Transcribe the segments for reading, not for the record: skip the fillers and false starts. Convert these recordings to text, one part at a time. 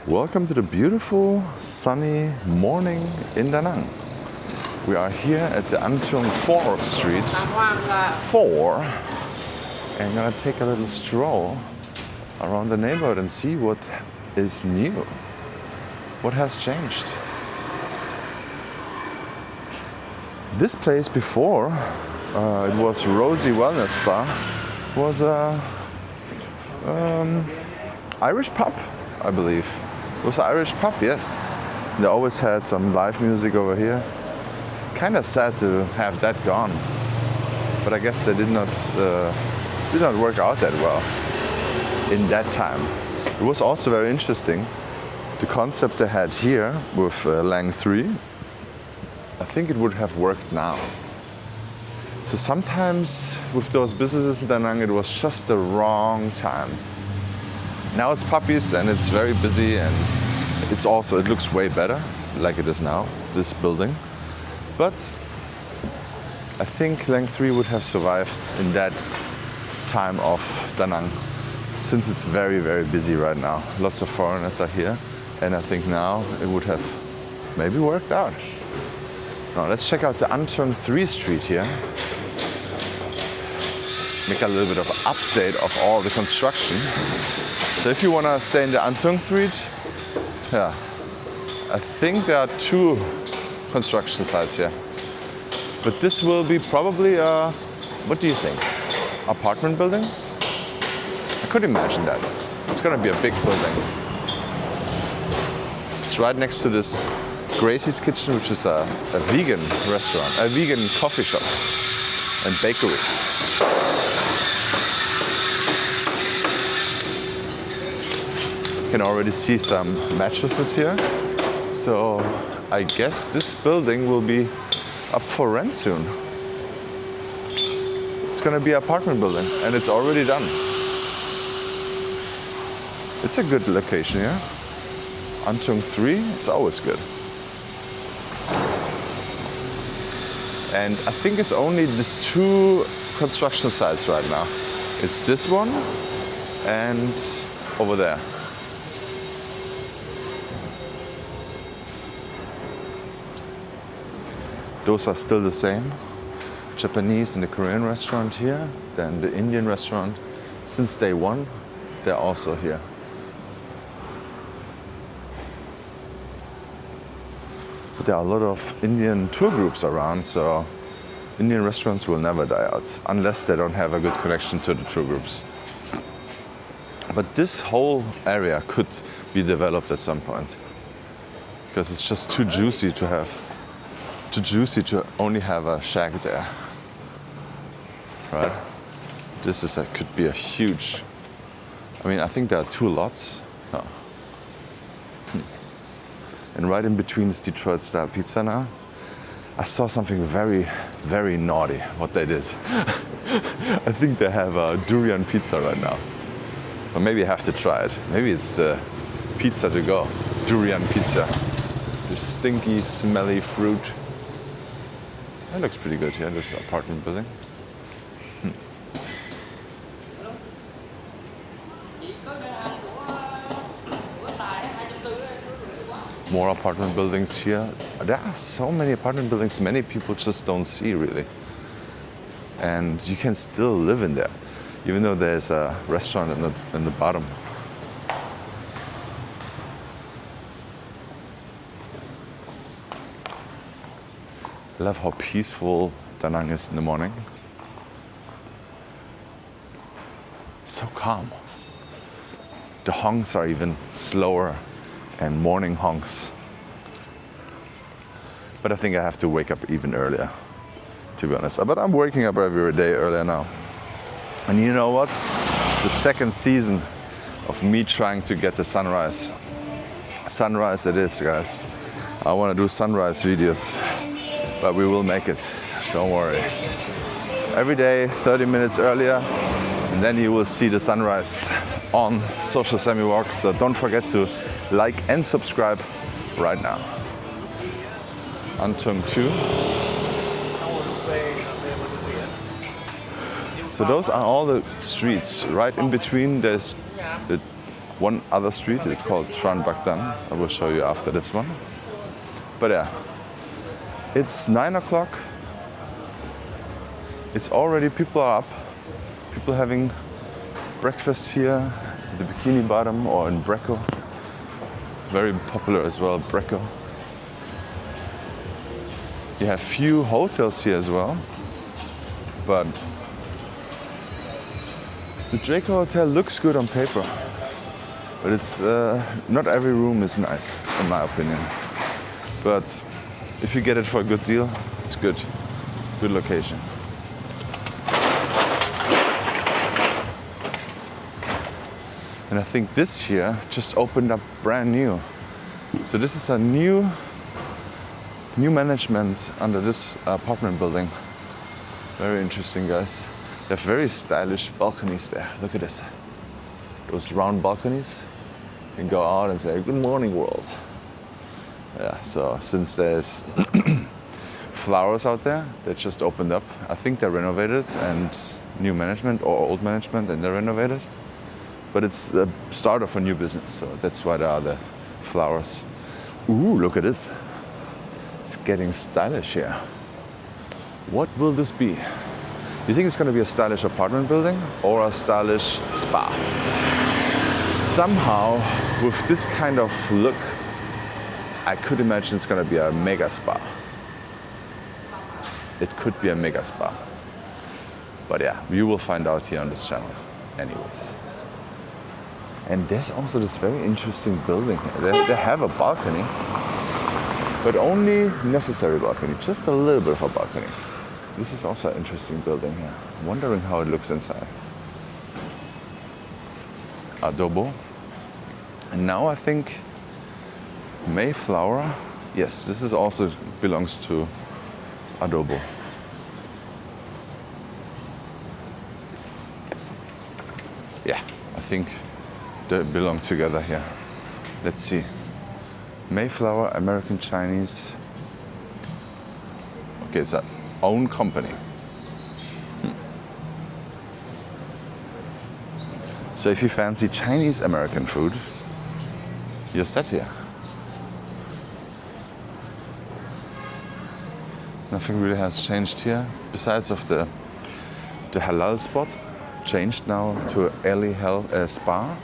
Welcome to the beautiful sunny morning in Da Nang. We are here at the An Thuong 4 Street 4 and gonna take a little stroll around the neighborhood and see what is new, what has changed. This place before, it was Rosie Wellness Spa, was a Irish pub, I believe. It was an Irish pub, yes. They always had some live music over here. Kind of sad to have that gone, but I guess they did not work out that well in that time. It was also very interesting, the concept they had here with Lang 3. I think it would have worked now. So sometimes with those businesses in Da Nang, it was just the wrong time. Now it's puppies and it's very busy, and it looks way better like it is now, this building. But I think Lang 3 would have survived in that time of Da Nang, since it's very, very busy right now. Lots of foreigners are here, and I think now it would have maybe worked out. Now let's check out the An Thuong 3 Street here. Make a little bit of update of all the construction. So if you want to stay in the An Thuong Street, yeah, I think there are 2 construction sites here. But this will be probably what do you think? Apartment building? I could imagine that. It's going to be a big building. It's right next to this Gracie's Kitchen, which is a vegan restaurant, a vegan coffee shop and bakery. You can already see some mattresses here. So I guess this building will be up for rent soon. It's gonna be an apartment building, and it's already done. It's a good location, yeah? An Thuong 3, it's always good. And I think it's only these 2 construction sites right now. It's this one and over there. Those are still the same. Japanese and the Korean restaurant here, then the Indian restaurant. Since day 1, they're also here. But there are a lot of Indian tour groups around, so Indian restaurants will never die out, unless they don't have a good connection to the tour groups. But this whole area could be developed at some point, because it's just too juicy to only have a shack there, right? This could be a huge. I mean, I think there are 2 lots. Oh. And right in between is Detroit style pizza now. I saw something very, very naughty. What they did. I think they have a durian pizza right now. Or maybe I have to try it. Maybe it's the pizza to go. Durian pizza. The stinky, smelly fruit. That looks pretty good here, this apartment building. More apartment buildings here. There are so many apartment buildings, many people just don't see really. And you can still live in there, even though there's a restaurant in the bottom. I love how peaceful Da Nang is in the morning. So calm. The honks are even slower, and morning honks. But I think I have to wake up even earlier, to be honest. But I'm waking up every day earlier now. And you know what? It's the 2nd season of me trying to get the sunrise. Sunrise it is, guys. I want to do sunrise videos. But we will make it, don't worry. Every day, 30 minutes earlier, and then you will see the sunrise on Social Semi Walks. So don't forget to like and subscribe right now. An Thuong 2. So those are all the streets. Right in between there's the one other street. It's called Tran Bagdan. I will show you after this one. But yeah, it's 9 o'clock. It's already, people are up. People having breakfast here at the Bikini Bottom or in Brecco. Very popular as well, Brecco. You have few hotels here as well, but the Draco Hotel looks good on paper, but it's not every room is nice, in my opinion. But if you get it for a good deal, it's good. Good location. And I think this here just opened up brand new. So this is a new management under this apartment building. Very interesting, guys. They have very stylish balconies there. Look at this. Those round balconies. You can go out and say, "Good morning, world." Yeah, so since there's flowers out there, they just opened up. I think they're renovated and new management or old management and they're renovated. But it's the start of a new business, so that's why there are the flowers. Ooh, look at this. It's getting stylish here. What will this be? You think it's going to be a stylish apartment building or a stylish spa? Somehow, with this kind of look, I could imagine it's going to be a mega spa. It could be a mega spa. But yeah, you will find out here on this channel anyways. And there's also this very interesting building here. They have a balcony, but only necessary balcony, just a little bit of a balcony. This is also an interesting building here. I'm wondering how it looks inside. Adobo. And now I think Mayflower. Yes, this is also belongs to Adobo. Yeah, I think they belong together here. Let's see. Mayflower, American Chinese. Okay, it's our own company. So if you fancy Chinese American food, you're set here. Nothing really has changed here, besides of the halal spot, changed now to Ali Spa,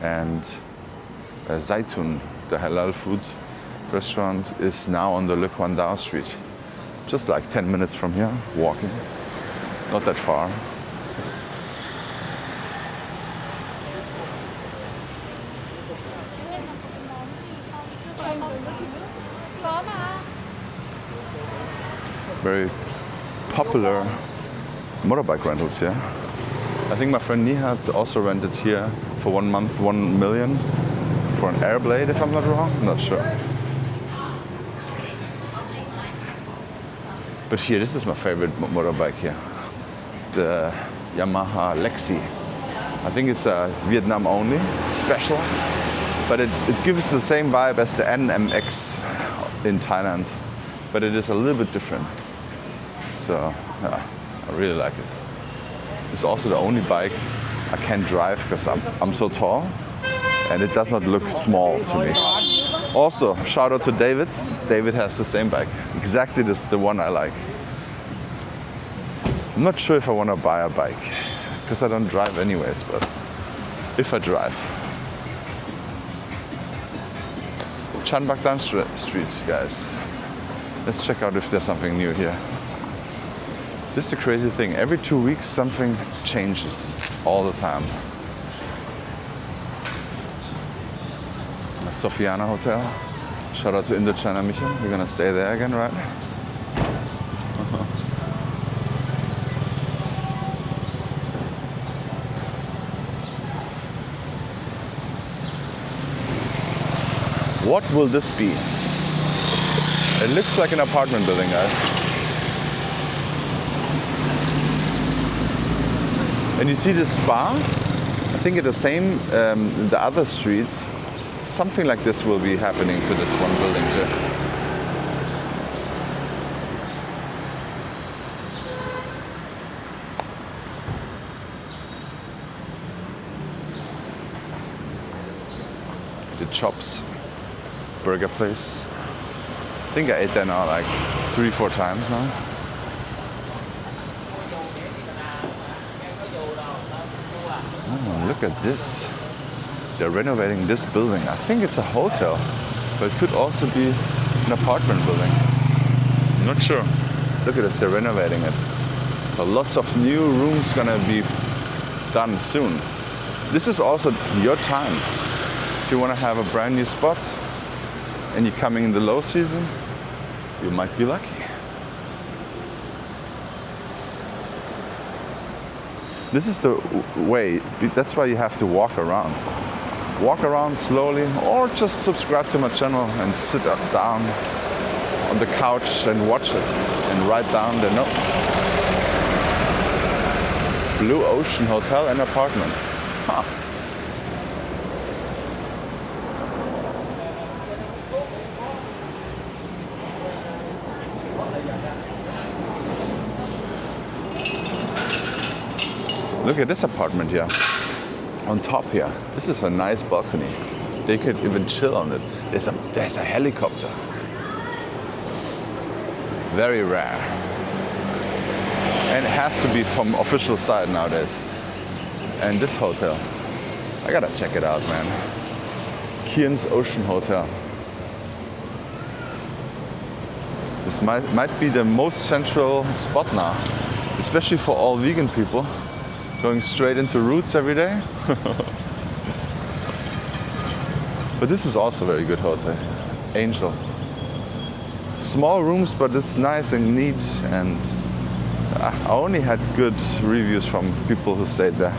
and Zaitun, the halal food restaurant, is now on the Le Kwandao Street. Just like 10 minutes from here, walking. Not that far. Very popular motorbike rentals here. I think my friend Nihat also rented here for 1 month, 1 million for an Airblade, if I'm not wrong. I'm not sure. But here, this is my favorite motorbike here. The Yamaha Lexi. I think it's a Vietnam only, special. But it gives the same vibe as the NMX in Thailand. But it is a little bit different. So, yeah, I really like it. It's also the only bike I can drive because I'm so tall and it does not look small to me. Also, shout out to David. David has the same bike. Exactly the one I like. I'm not sure if I want to buy a bike because I don't drive anyways, but if I drive. Chan Bagdan Street, guys. Let's check out if there's something new here. This is the crazy thing. Every 2 weeks, something changes all the time. The Sofiana Hotel. Shout out to Indochina Michel. We're gonna stay there again, right? What will this be? It looks like an apartment building, guys. And you see the spa? I think at the same, the other streets, something like this will be happening to this one building too. Chops burger place. I think I ate there now like 3-4 times now. Oh, look at this. They're renovating this building. I think it's a hotel, but it could also be an apartment building. I'm not sure. Look at this, they're renovating it. So lots of new rooms gonna be done soon. This is also your time. If you wanna have a brand new spot and you're coming in the low season, you might be lucky. This is the way, that's why you have to walk around. Walk around slowly, or just subscribe to my channel and sit down on the couch and watch it and write down the notes. Blue Ocean Hotel and Apartment. Huh. Look at this apartment here. On top here. This is a nice balcony. They could even chill on it. There's a helicopter. Very rare. And it has to be from official side nowadays. And this hotel, I gotta check it out, man. Kian's Ocean Hotel. This might be the most central spot now, especially for all vegan people. Going straight into Roots every day. But this is also a very good hotel. Angel. Small rooms, but it's nice and neat, and I only had good reviews from people who stayed there.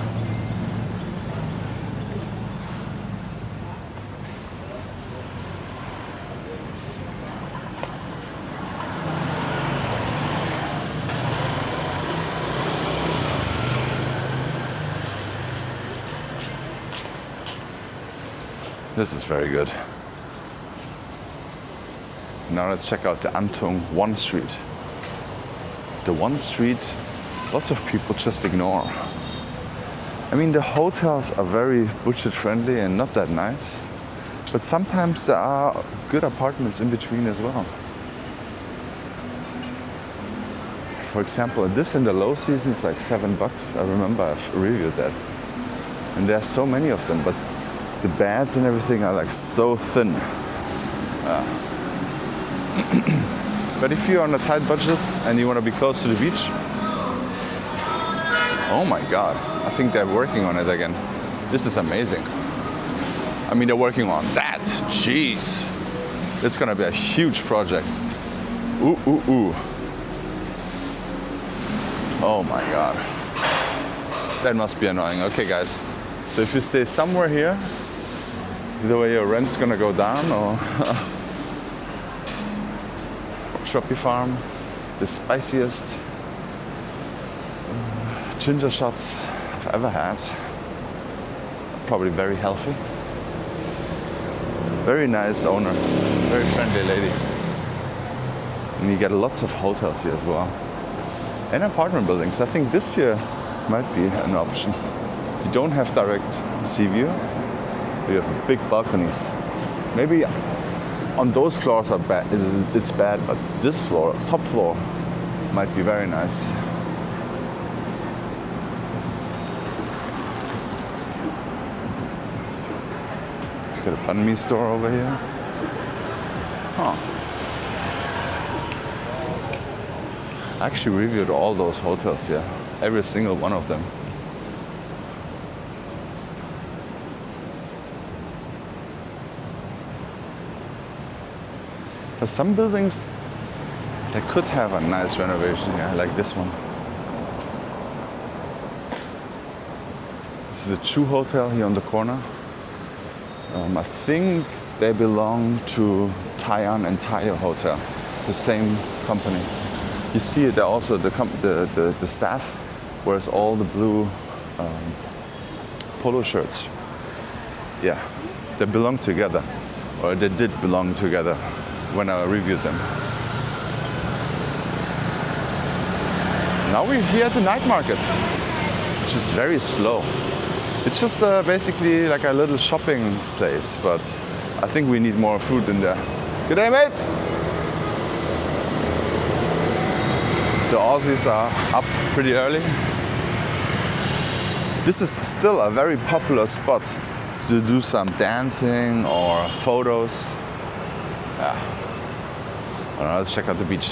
This is very good. Now let's check out the An Thuong 1 Street. The 1 Street, lots of people just ignore. I mean, the hotels are very budget friendly and not that nice, but sometimes there are good apartments in between as well. For example, this in the low season is like $7. I remember I've reviewed that. And there are so many of them, but the beds and everything are like so thin. But if you're on a tight budget and you want to be close to the beach, oh my God, I think they're working on it again. This is amazing. I mean, they're working on that. Jeez. It's gonna be a huge project. Ooh, ooh, ooh. Oh my God. That must be annoying. Okay, guys. So if you stay somewhere here, either way your rent's gonna go down, or Tropi Farm, the spiciest ginger shots I've ever had. Probably very healthy. Very nice owner, very friendly lady. And you get lots of hotels here as well. And apartment buildings. I think this year might be an option. You don't have direct sea view. You have big balconies. Maybe on those floors are bad. It's bad, but this floor, top floor, might be very nice. Let's get a banh mi store over here. Huh. I actually reviewed all those hotels here, every single one of them. There's some buildings that could have a nice renovation here, like this one. This is a Chu Hotel here on the corner. I think they belong to Taian and Tayo Hotel. It's the same company. You see it there also, the staff wears all the blue polo shirts. Yeah, they belong together, or they did belong together when I reviewed them. Now we're here at the night market, which is very slow. It's just basically like a little shopping place, but I think we need more food in there. Good day, mate. The Aussies are up pretty early. This is still a very popular spot to do some dancing or photos. Yeah. All right, let's check out the beach.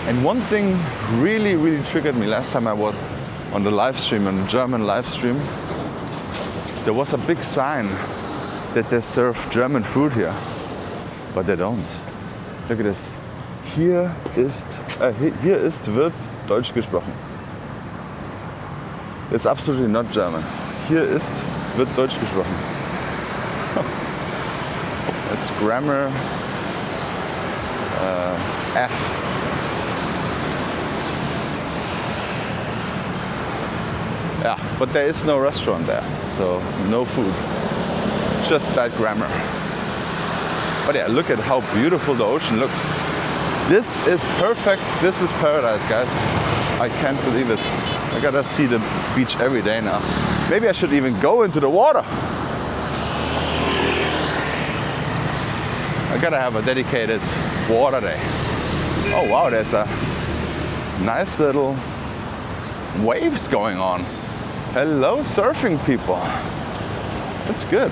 And one thing really triggered me last time I was on the live stream, on the German live stream. There was a big sign that they serve German food here, but they don't. Look at this. Hier ist wird Deutsch gesprochen. It's absolutely not German. Hier wird Deutsch gesprochen. It's grammar F. Yeah, but there is no restaurant there, so no food. Just bad grammar. But yeah, look at how beautiful the ocean looks. This is perfect. This is paradise, guys. I can't believe it. I gotta see the beach every day now. Maybe I should even go into the water. I gotta have a dedicated water day. Oh wow, there's a nice little waves going on. Hello, surfing people. That's good.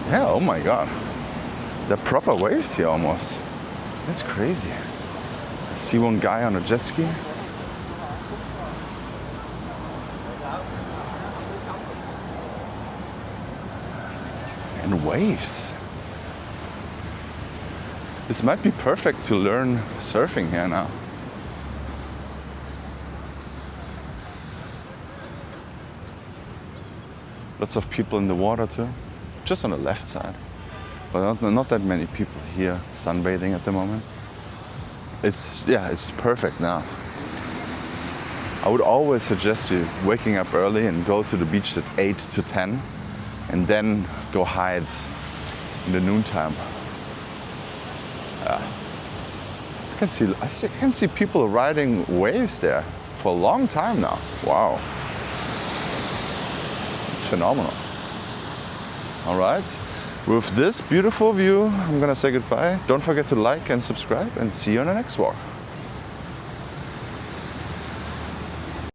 Yeah, oh my God. They're proper waves here almost. That's crazy. I see one guy on a jet ski. And waves. This might be perfect to learn surfing here now. Lots of people in the water too, just on the left side. But not that many people here sunbathing at the moment. It's perfect now. I would always suggest you waking up early and go to the beach at 8 to 10 and then go hide in the noontime. I can see people riding waves there for a long time now. Wow. It's phenomenal. All right. With this beautiful view, I'm gonna say goodbye. Don't forget to like and subscribe and see you on the next walk.